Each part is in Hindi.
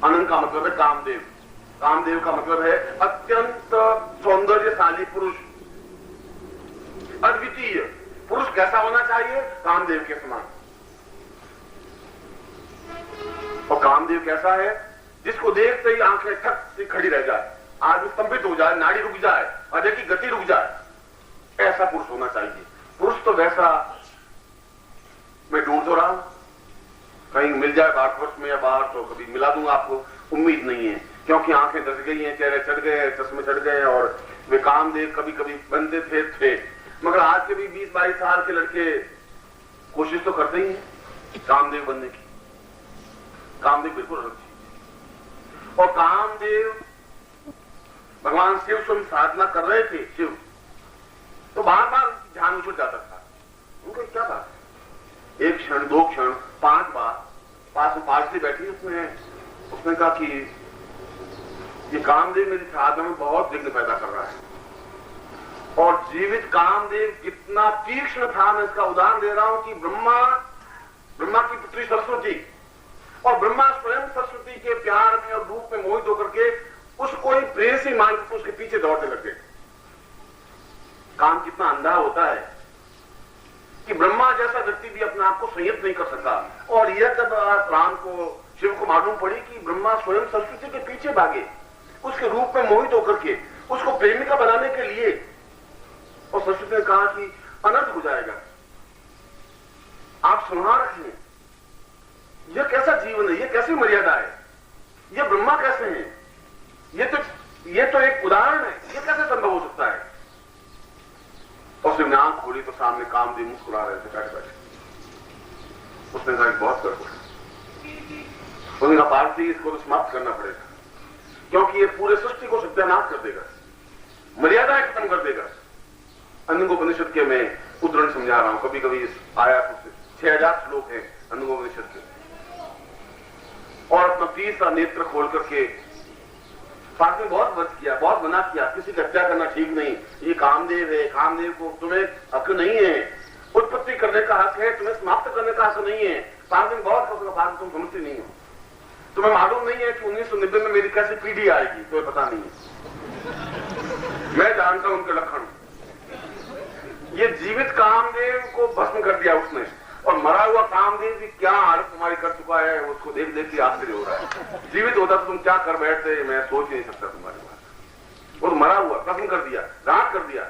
अनंत का मतलब है कामदेव। कामदेव का मतलब है अत्यंत सौंदर्यशाली पुरुष, अद्वितीय पुरुष। कैसा होना चाहिए? कामदेव के समान। और कामदेव कैसा है? जिसको देखते ही आंखें ठक से खड़ी रह जाए, आदमी स्तंभित हो जाए, नाड़ी रुक जाए, हृदय की गति रुक जाए, ऐसा पुरुष होना चाहिए। पुरुष तो वैसा मैं ढूंढ तो रहा हूं, कहीं मिल जाए भारतवर्ष में या बाहर तो कभी मिला दूंगा आपको, उम्मीद नहीं है, क्योंकि आंखें दस गई हैं, चेहरे चढ़ गए, चश्मे चढ़ गए, और वे कामदेव कभी कभी बनते थे। मगर आज के भी 20-22 साल के लड़के कोशिश तो करते ही हैं कामदेव बनने की। कामदेव बिल्कुल अलग चीज। और कामदेव भगवान शिव स्वयं साधना कर रहे थे, शिव तो बार बार ध्यान उछल जाता था। उनको क्या बात है? एक क्षण, 2 क्षण, 5 बार पास में पार्टी बैठी, उसने कहा कि ये कामदेव मेरी साधना में बहुत विघ्न पैदा कर रहा है। और जीवित कामदेव कितना तीक्ष्ण था, मैं इसका उदाहरण दे रहा हूं कि ब्रह्मा की पुत्री सरस्वती, और ब्रह्मा स्वयं सरस्वती के प्यार में और रूप में मोहित होकर के उसको ही प्रेयसी मानकर उसके पीछे दौड़ने लगे। काम कितना अंधा होता है कि ब्रह्मा जैसा व्यक्ति भी अपने आप को संयत नहीं कर सका। और यह जब राम को, शिव को मालूम पड़ी कि ब्रह्मा स्वयं सरस्वती के पीछे भागे, उसके रूप में मोहित होकर के उसको प्रेमिका बनाने के लिए, और सरस्वती ने कहा कि अनर्थ हो जाएगा, आप संहार रखिए, यह कैसा जीवन है, यह कैसी मर्यादा है, यह ब्रह्मा कैसे हैं, यह तो एक उदाहरण है, यह कैसे संभव हो सकता है। और उसने आंख खोली तो सामने कामदेव मुस्कुरा रहे थे बैठे बैठे। उसने कहा बहुत गड़बड़, उसने कहा पार्थी इसको तो समाप्त करना पड़ेगा, क्योंकि ये पूरे सृष्टि को सत्यानाश कर देगा, मर्यादाएं खत्म कर देगा। अन्नगोपनिषद के मैं उद्धरण समझा रहा हूं, कभी कभी आया तो 6000 श्लोक है अन्नगोपनिषद के। और अपना तीसरा नेत्र खोल करके पार्थ ने बहुत वध किया, बहुत मना किया, किसी की हत्या करना ठीक नहीं, ये कामदेव है, कामदेव को तुम्हें हक नहीं है, उत्पत्ति करने का हक है, तुम्हें समाप्त करने का हक नहीं है। पार्थ ने बहुत पसंद, पार्थ तुम समझती नहीं हो, तुम्हें मालूम नहीं है कि 1990 में मेरी कैसी पीढ़ी आएगी, तुम्हें पता नहीं है, मैं जानता हूं उनके लक्षण। ये जीवित कामदेव को भस्म कर दिया उसने, और मरा हुआ कामदेव भी क्या हालत तुम्हारी कर चुका है, उसको देख देख के आश्चर्य हो रहा है। जीवित होता तो तुम क्या कर बैठते, मैं सोच नहीं सकता तुम्हारी बात। और मरा हुआ भस्म कर दिया, राख कर दिया।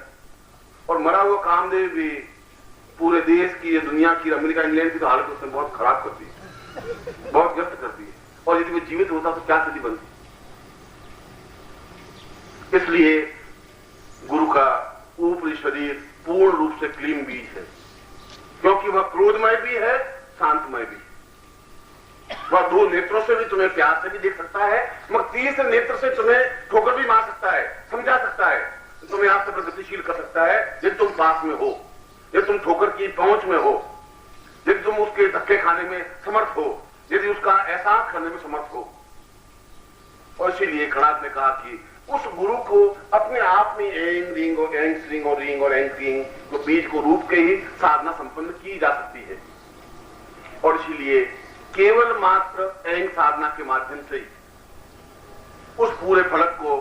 और मरा हुआ कामदेव भी पूरे देश की, दुनिया की, अमेरिका इंग्लैंड की तो हालत उसने बहुत खराब कर दी, बहुत ग्रस्त कर दी। और यदि वो जीवित होता तो क्या स्थिति बनती। इसलिए गुरु का ऊपरी शरीर पूर्ण रूप से क्लीन बीज है, क्योंकि वह क्रोधमय भी है, शांतमय भी। वह 2 नेत्रों से भी तुम्हें प्यार से भी देख सकता है, मगर तीसरे नेत्र से तुम्हें ठोकर भी मार सकता है, समझा सकता है, तुम्हें आपसे प्रगतिशील कर सकता है यदि तुम पास में हो, यदि तुम ठोकर की पहुंच में हो, यदि तुम उसके धक्के खाने में समर्थ हो, यदि उसका एहसास करने में समर्थ हो। और इसीलिए कणाद ने कहा कि उस गुरु को अपने आप में एंग रिंग और एंग श्रिंग और रिंग और एंग रिंग तो बीज को रूप के ही साधना संपन्न की जा सकती है। और इसीलिए केवल मात्र एंग साधना के माध्यम से उस पूरे फलक को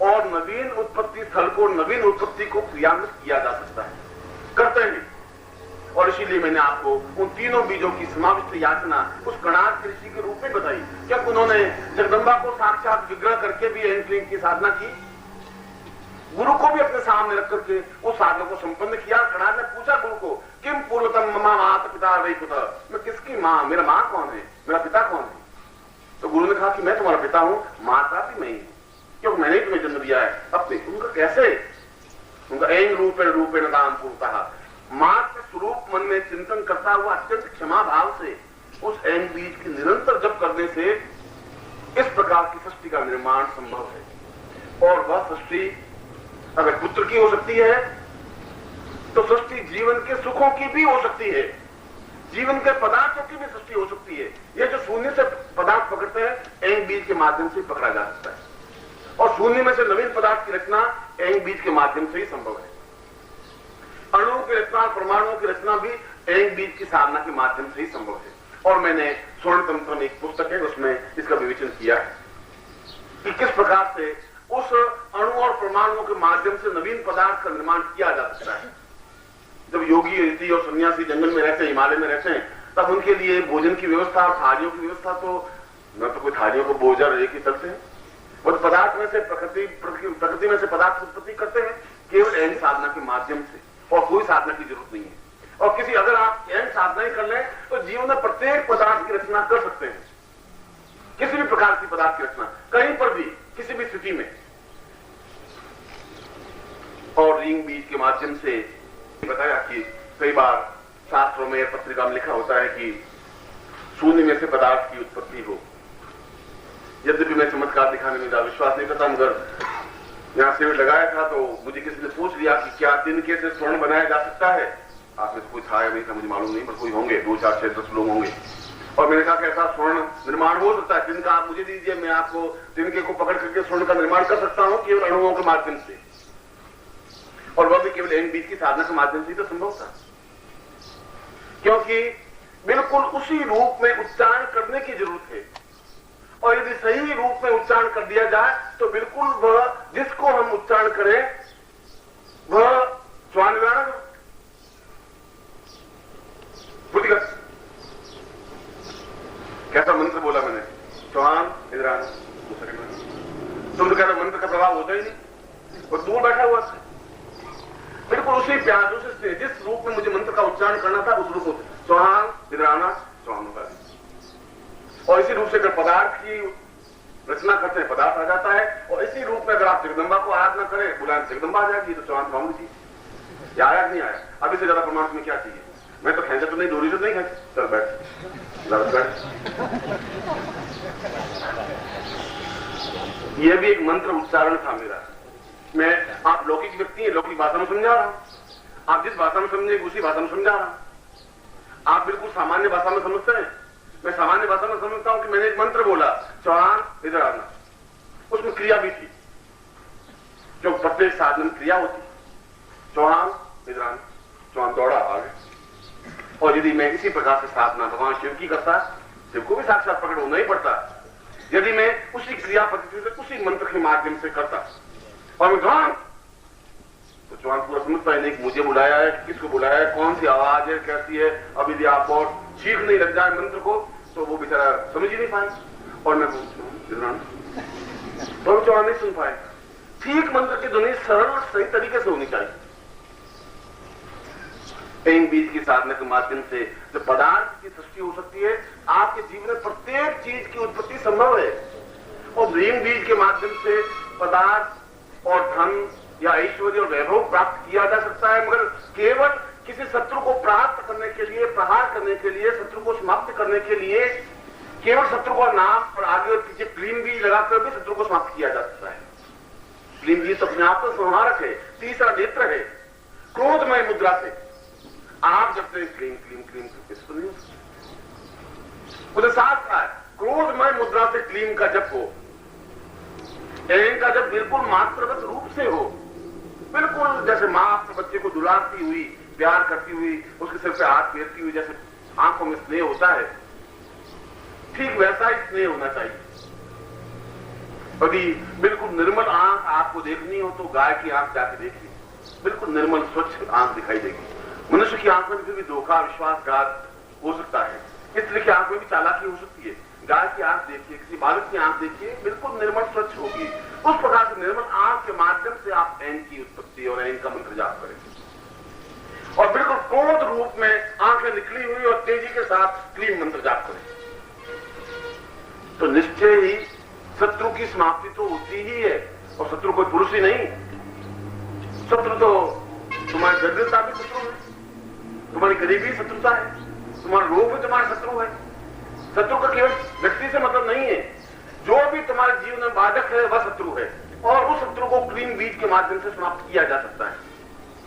और नवीन उत्पत्ति स्थल को, नवीन उत्पत्ति को क्रियान्वित किया जा सकता है, करते हैं। और इसीलिए मैंने आपको उन तीनों बीजों की समाविष्ट याचना उस कणाद ऋषि के रूप में बताई। क्या उन्होंने जगदम्बा को साक्षात विग्रह करके भी एंकलिंग की साधना की, गुरु को भी अपने सामने रख करके उस साधना को संपन्न किया। कणाद ने पूछा गुरु को, किम पूर्वतम ममा माता पिता वही पुत्र, मैं किसकी माँ, मेरा माँ कौन है, मेरा पिता कौन है। तो गुरु ने कहा कि मैं तुम्हारा पिता हूं, माता भी मैं ही, क्योंकि मैंने ही तुम्हें जन्म दिया है अपने। उनका कैसे, उनका एंग रूपेण नाम पूर्ता, मात्र स्वरूप मन में चिंतन करता हुआ अत्यंत क्षमा भाव से उस एंग बीज की निरंतर जप करने से इस प्रकार की सृष्टि का निर्माण संभव है। और वह सृष्टि अगर पुत्र की हो सकती है तो सृष्टि जीवन के सुखों की भी हो सकती है, जीवन के पदार्थों की भी सृष्टि हो सकती है। यह जो शून्य से पदार्थ पकड़ते हैं एंग बीज के माध्यम से पकड़ा जा सकता है, और शून्य में से नवीन पदार्थ की रचना एंग बीज के माध्यम से ही संभव है। अणुओं की रचना, परमाणुओं की रचना भी एंग बीज की साधना के माध्यम से ही संभव है। और मैंने स्वर्ण तंत्र में एक पुस्तक है उसमें इसका विवेचन किया है कि किस प्रकार से उस अणु और परमाणुओं के माध्यम से नवीन पदार्थ का निर्माण किया जा सकता है। जब योगी ऋषि और सन्यासी जंगल में रहते हैं, हिमालय में रहते हैं, तब उनके लिए भोजन की व्यवस्था और थालियों की व्यवस्था तो न तो कोई थालियों को बोझा लेके चलते हैं, वो तो पदार्थ में से प्रकृति में से पदार्थ उत्पत्ति करते हैं केवल एन साधना के माध्यम से, और कोई साधना की जरूरत नहीं है। और किसी अगर आप एन साधना ही कर लें तो जीवन में प्रत्येक पदार्थ की रचना कर सकते हैं, किसी भी प्रकार की पदार्थ की रचना कहीं पर भी किसी भी स्थिति में। और रिंग बीज के माध्यम से बताया कि कई बार शास्त्रों में पत्रिका में लिखा होता है कि शून्य में से पदार्थ की उत्पत्ति हो। यद्यपि मैं चमत्कार दिखाने में ज्यादा विश्वास नहीं करता, मगर यहां शिविर लगाया था तो मुझे किसी ने पूछ लिया कि क्या तिनके से स्वर्ण बनाया जा सकता है। आप में से कोई था या नहीं था मुझे मालूम नहीं, पर कोई होंगे, 2, 4, 6, 10 लोग होंगे। और मैंने कहा कि ऐसा स्वर्ण निर्माण हो सकता है, तिनका आप मुझे दीजिए, मैं आपको तिनके को पकड़ करके स्वर्ण का निर्माण कर सकता हूं केवल अणुओं के माध्यम से, और वह भी केवल एन बीज की साधना के माध्यम से तो संभव था, क्योंकि बिल्कुल उसी रूप में उच्चारण करने की जरूरत है। और यदि सही रूप में उच्चारण कर दिया जाए तो बिल्कुल वह जिसको हम उच्चारण करें वह स्वान्वयन बुद्धिगत। कैसा मंत्र बोला मैंने, चौहान इधर आना, तुम तो कहते मंत्र का प्रभाव होता ही नहीं, और दूर बैठा हुआ था। बिल्कुल उसी प्यार से जिस रूप में मुझे मंत्र का उच्चारण करना था उस रूप में चौहान इधर आना, चौहान होगा। और इसी रूप से अगर पदार्थ की रचना करते हैं पदार्थ आ जाता है, और इसी रूप में अगर आप जगदम्बा को आराधना करें बुलाएं जगदम्बा आ जाएगी, तो चौहान स्वामी जी या आया नहीं आया। अभी से ज्यादा प्रमाण में क्या चाहिए, मैं तो खेचा तो नहीं, डोरी तो नहीं खेच, चल बैठ बैठ। यह भी एक मंत्र उच्चारण था मेरा। मैं आप लौकिक व्यक्ति है, लौकिक भाषा में समझा रहा हूं, आप जिस भाषा में समझे उसी भाषा में समझा रहा हूं। आप बिल्कुल सामान्य भाषा में समझते हैं, मैं सामान्य भाषा में समझता हूं कि मैंने एक मंत्र बोला चौहान इधर आना, उसमें क्रिया भी थी, जो प्रत्येक साधन में क्रिया होती, चौहान इधर आना, चौहान दौड़ा आगे। और यदि मैं इसी प्रकार से साधना भगवान शिव की करता, शिव को भी साक्षात प्रकट होना ही पड़ता, यदि मैं उसी क्रिया पद्धति से उसी मंत्र के माध्यम से करता और मैं चौहान, तो चौहान पूरा समझता है नहीं मुझे बुलाया है, किसको बुलाया है, कौन सी आवाज है, कैसी है। अब यदि आप और चीख नहीं लग जाए मंत्र को तो वो बेचारा समझ ही नहीं पाए, और मैं तो चौहान नहीं सुन पाए। ठीक मंत्र की ध्वनि सरल सही तरीके से होनी चाहिए। एन बीज की साधना के माध्यम से जो पदार्थ की सृष्टि हो सकती है, आपके जीवन में प्रत्येक चीज की उत्पत्ति संभव है। और ब्रह्म बीज के माध्यम से पदार्थ और धन या ऐश्वर्य और वैभव प्राप्त किया जा सकता है, मगर केवल किसी शत्रु को प्राप्त करने के लिए, प्रहार करने के लिए, शत्रु को समाप्त करने के लिए केवल शत्रु का नाम और आगे और पीछे क्लीन बीज लगाकर भी शत्रु को समाप्त किया जा सकता है। क्लीन बीज अपने आप में संहारक है, तीसरा नेत्र है, क्रोधमय मुद्रा से आप जब तक क्लीन क्लीन क्लीन इसको नहीं मुझे साथ था, क्रोधमय मुद्रा से क्लीन का जप हो, एन का जब बिल्कुल मात्रगत रूप से हो, बिल्कुल जैसे मां अपने बच्चे को दुलारती हुई, प्यार करती हुई, उसके सिर पे हाथ फेरती हुई, जैसे आंखों में स्नेह होता है, ठीक वैसा ही स्नेह होना चाहिए। यदि बिल्कुल निर्मल आंख आपको देखनी हो तो गाय की आंख जाके देखिए, बिल्कुल निर्मल स्वच्छ आंख दिखाई देगी। मनुष्य की आंख में फिर भी धोखा, विश्वासघात हो सकता है, इसलिए की आंख में भी चालाकी हो सकती है। गाय की आंख देखिए, किसी बालक की आंख देखिए, बिल्कुल निर्मल स्वच्छ होगी। उस प्रकार से निर्मल आंख के माध्यम से आप एन की उत्पत्ति और एन का मंत्र जाप करें, और बिल्कुल क्रोध रूप में आंखें निकली हुई और तेजी के साथ क्लीन मंत्र जाप करें, तो निश्चय ही शत्रु की समाप्ति तो होती ही है। और शत्रु कोई पुरुष ही नहीं, शत्रु तो तुम्हारी दरिद्रता भी शत्रु है, तुम्हारी गरीबी शत्रुता है, तुम्हारा रोग भी तुम्हारा शत्रु है। शत्रु का केवल व्यक्ति से मतलब नहीं है, जो भी तुम्हारे जीवन में बाधक है वह शत्रु है, और उस शत्रु को क्लीन बीज के माध्यम से समाप्त किया जा सकता है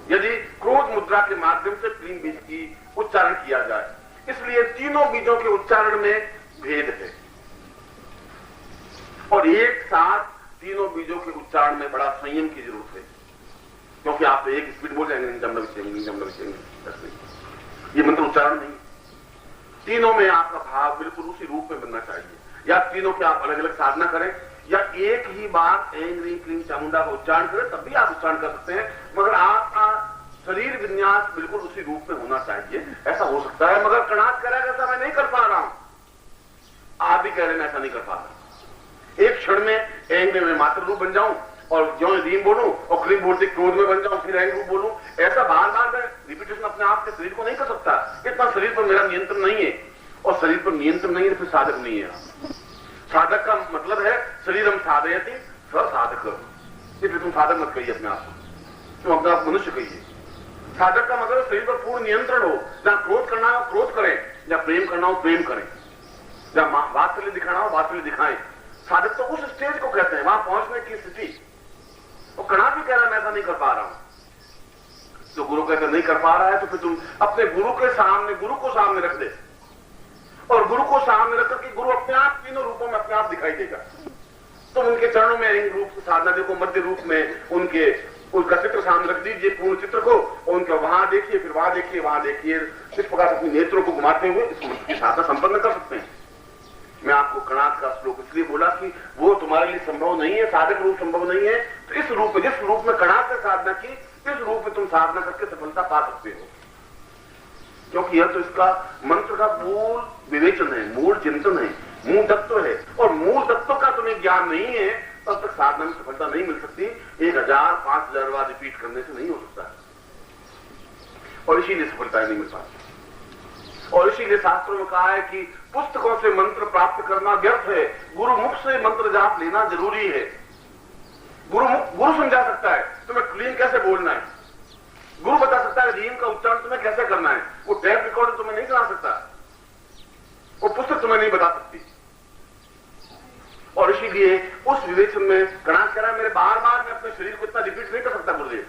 यदि क्रोध मुद्रा के माध्यम से क्लीन बीज की उच्चारण किया जाए। इसलिए तीनों बीजों के उच्चारण में भेद है, और एक साथ तीनों बीजों के उच्चारण में बड़ा संयम की जरूरत है, क्योंकि आप तो एक स्पीड बोल जाएंगे, ये मंत्र उच्चारण नहीं। तीनों में आपका भाव बिल्कुल उसी रूप में बनना चाहिए, या तीनों के आप अलग अलग साधना करें, या एक ही बार ऐं ह्रीं क्लीं चामुंडा का उच्चारण करें, तब भी आप उच्चारण कर सकते हैं, मगर आपका शरीर विन्यास बिल्कुल उसी रूप में होना चाहिए। ऐसा हो सकता है, मगर कणाद कह रहा है ऐसा मैं नहीं कर पा रहा हूं, आप भी कह रहे हैं ऐसा नहीं कर पा रहा। एक क्षण में ऐं में मात्र रूप बन जाऊं और जो रीम बोलूं और क्लीं बोलते क्रोध में बन जाऊं, फिर ऐं रूप बोलूं, ऐसा बार बार मैं रिपीटेशन अपने आप के शरीर को नहीं कर सकता। इतना शरीर पर मेरा नियंत्रण नहीं है, और शरीर पर नियंत्रण नहीं है फिर साधक नहीं है। साधक का मतलब है शरीरम साधयति स साधक, इसलिए तुम साधक मत कहिए अपने आप को, तुम अपने आप मनुष्य कहिए। साधक का मतलब शरीर पर पूर्ण नियंत्रण हो, जहां क्रोध करना हो क्रोध करें, जहां प्रेम करना हो प्रेम करें, जहां वात्सल्य दिखाना हो वात्सल्य दिखाएं। साधक तो उस स्टेज को कहते हैं, वहां पहुंचने की स्थिति। वो कणाद भी कह रहा है मैं ऐसा नहीं कर पा रहा हूं, तो गुरु कहकर नहीं कर पा रहा है तो फिर तुम अपने गुरु के सामने गुरु को सामने रख दे, और गुरु को सामने रख करके गुरु अपने आप तीनों रूपों में अपने आप दिखाई देगा। तो उनके चरणों में ऐं रूप की साधना देखो, मध्य रूप में उनका चित्र सामने रख दीजिए, पूर्ण चित्र को, और उनका वहां देखिए, फिर वहां देखिए, वहां देखिए, इस प्रकार से अपने नेत्रों को घुमाते हुए इस मंत्र की साधना संपन्न कर सकते हैं। मैं आपको कणाद का श्लोक इसलिए बोला कि वो तुम्हारे लिए संभव नहीं है, साधक रूप संभव नहीं है, तो इस रूप में, जिस रूप में कणाद से साधना की, इस रूप में तुम साधना करके सफलता पा सकते हो, क्योंकि यह तो इसका मंत्र का मूल विवेचन है, मूल चिंतन है, मूल तत्व है, और मूल तत्व का तुम्हें ज्ञान नहीं है तब तक साधना में सफलता नहीं मिल सकती। 1000 5000 बार रिपीट करने से नहीं हो सकता, और इसीलिए सफलता नहीं मिल पाती। और इसीलिए शास्त्रों में कहा है कि पुस्तकों से मंत्र प्राप्त करना व्यर्थ है, गुरु मुख से मंत्र जाप लेना जरूरी है। गुरु समझा सकता है तुम्हें क्लीन कैसे बोलना है, गुरु बता सकता है रीम का उच्चारण तुम्हें कैसे करना है, वो टेप रिकॉर्डर तुम्हें नहीं करा सकता, वो पुस्तक तुम्हें नहीं बता सकती। और इसीलिए उस विवेचन में कणाद कह रहा है मेरे बार बार मैं अपने शरीर को इतना रिपीट नहीं कर सकता गुरुदेव,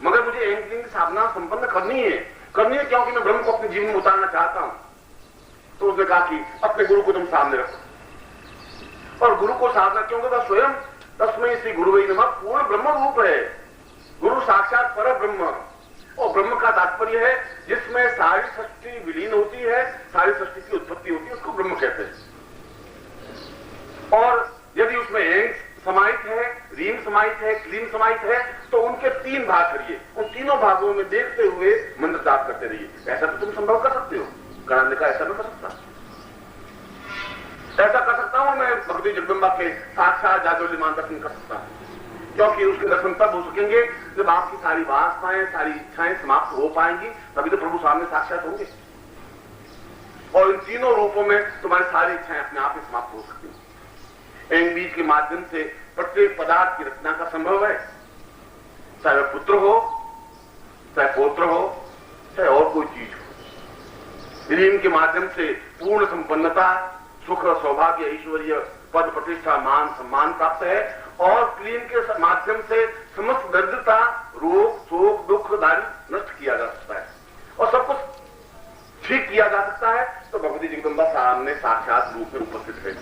मगर मुझे ऐं क्लीं की साधना संपन्न करनी है क्योंकि मैं ब्रह्म को अपने जीवन में उतारना चाहता हूं। तो उसने कहा कि अपने गुरु को तुम सामने रखो, और गुरु को साधना क्यों करता, स्वयं तस्मै श्री गुरुवे नमः पूर्ण ब्रह्म रूप है, गुरु साक्षात पर ब्रह्म, और ब्रह्म का तात्पर्य है जिसमें सारी सृष्टि विलीन होती है, सारी सृष्टि की उत्पत्ति होती है, उसको ब्रह्म कहते हैं। और यदि उसमें ऐं समाहित है, रीम समाहित है, क्लीम समाहित है, तो उनके 3 भाग करिए, उन तीनों भागों में देखते हुए मंत्र जाप करते रहिए। ऐसा तो तुम संभव कर सकते हो, कणाद ने कहा ऐसा नहीं कर सकता, ऐसा कर सकता हूं मैं भगवती जगदम्बा के साक्षात जागृतिमान दर्शन कर सकता हूं, क्योंकि उसके दर्शन तब हो सकेंगे जब आपकी सारी वासनाएं सारी इच्छाएं समाप्त हो पाएंगी, तभी तो प्रभु सामने साक्षात होंगे, और इन तीनों रूपों में तुम्हारी सारी इच्छाएं अपने आप ही समाप्त हो सकती हैं। ऐं बीज के माध्यम से प्रत्येक पदार्थ की रचना का संभव है, चाहे वह पुत्र हो, चाहे पौत्र हो, चाहे और कोई चीज हो। रीम के माध्यम से पूर्ण संपन्नता, सुख, सौभाग्य, ऐश्वर्य, पद, प्रतिष्ठा, मान, सम्मान प्राप्त है, और क्लीन के माध्यम से समस्त दरिद्रता, रोग, शोक, दुख, दारिद्र्य नष्ट किया जा सकता है, और सब कुछ ठीक किया जा सकता है। तो भगवती जगदम्बा सामने साक्षात रूप में उपस्थित है,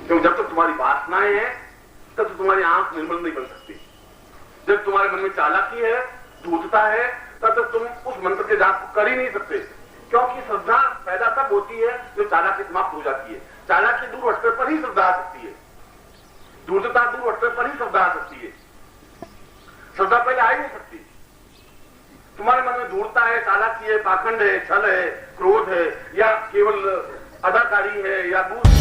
क्योंकि जब तक तुम्हारी वासनाएं हैं तब तक तुम्हारी आंख निर्मल नहीं बन सकती। जब तुम्हारे मन में चालाकी है, धूर्तता है, तब तक तुम उस मंत्र के जाप को कर ही नहीं सकते, क्योंकि श्रद्धा पैदा तब होती है जो चालाकी समाप्त हो जाती है। चालाकी दूर हटने पर ही श्रद्धा आ सकती है, धूर्तता दूर हटने पर ही श्रद्धा आ सकती है, श्रद्धा पहले आ ही नहीं सकती। तुम्हारे मन में धूर्तता है, चालाकी है, पाखंड है, छल है, क्रोध है, या केवल अदाकारी है, या दूर